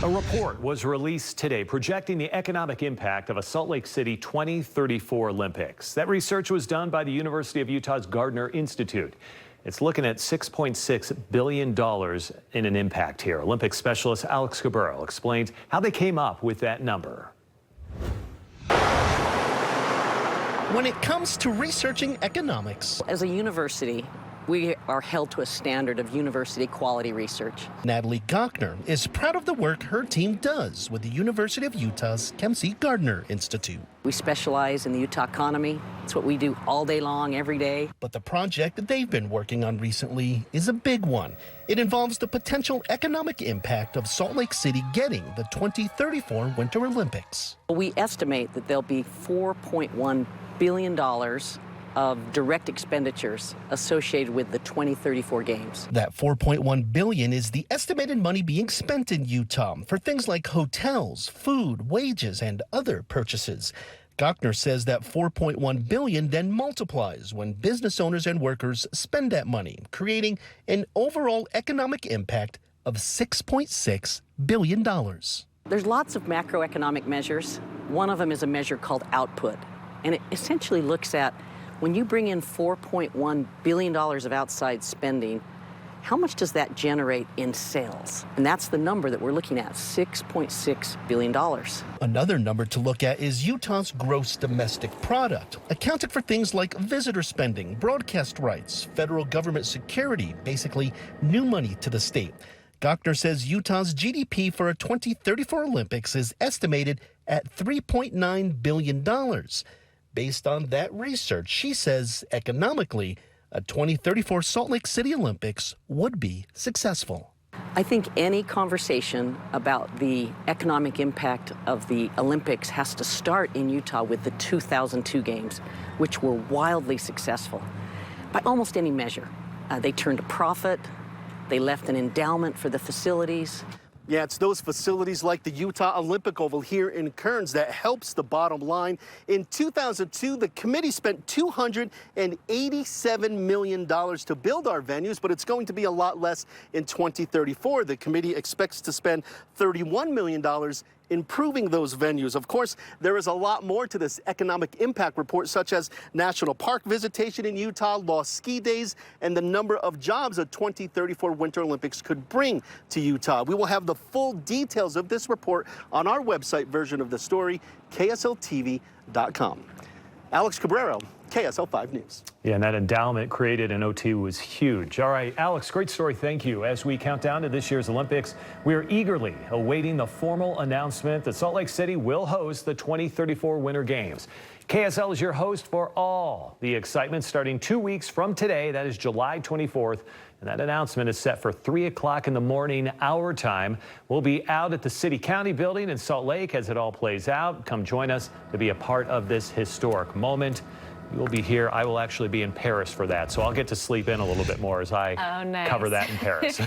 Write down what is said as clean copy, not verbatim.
A report was released today projecting the economic impact of a Salt Lake City 2034 Olympics. That research was done by the University of Utah's Gardner Institute. It's looking at $6.6 billion in an impact here. Olympic specialist Alex Cabral explains how they came up with that number. When it comes to researching economics, as a university, we are held to a standard of university quality research. Natalie Gochner is proud of the work her team does with the University of Utah's Kempsey Gardner Institute. We specialize in the Utah economy. It's what we do all day long, every day. But the project that they've been working on recently is a big one. It involves the potential economic impact of Salt Lake City getting the 2034 Winter Olympics. We estimate that there'll be $4.1 billion of direct expenditures associated with the 2034 games. That $4.1 billion is the estimated money being spent in Utah for things like hotels, food, wages, and other purchases. Gochner says that $4.1 billion then multiplies when business owners and workers spend that money, creating an overall economic impact of $6.6 billion. There's lots of macroeconomic measures. One of them is a measure called output, and it essentially looks at when you bring in $4.1 billion of outside spending, how much does that generate in sales? And that's the number that we're looking at, $6.6 billion. Another number to look at is Utah's gross domestic product, accounted for things like visitor spending, broadcast rights, federal government security, basically new money to the state. Gochner says Utah's GDP for a 2034 Olympics is estimated at $3.9 billion. Based on that research, she says economically, a 2034 Salt Lake City Olympics would be successful. I think any conversation about the economic impact of the Olympics has to start in Utah with the 2002 games, which were wildly successful by almost any measure. They turned a profit. They left an endowment for the facilities. Yeah, it's those facilities like the Utah Olympic Oval here in Kearns that helps the bottom line. In 2002, the committee spent $287 million to build our venues, but it's going to be a lot less in 2034. The committee expects to spend $31 million improving those venues. Of course, there is a lot more to this economic impact report, such as national park visitation in Utah, lost ski days, and the number of jobs a 2034 Winter Olympics could bring to Utah. We will have the full details of this report on our website version of the story, KSLTV.com. Alex Cabrero, KSL 5 News. Yeah, and that endowment created in OT was huge. All right, Alex, great story. Thank you. As we count down to this year's Olympics, we are eagerly awaiting the formal announcement that Salt Lake City will host the 2034 Winter Games. KSL is your host for all the excitement starting 2 weeks from today. That is July 24th. And that announcement is set for 3 o'clock in the morning, our time. We'll be out at the City County building in Salt Lake as it all plays out. Come join us to be a part of this historic moment. You will be here. I will actually be in Paris for that, so I'll get to sleep in a little bit more as I cover that in Paris.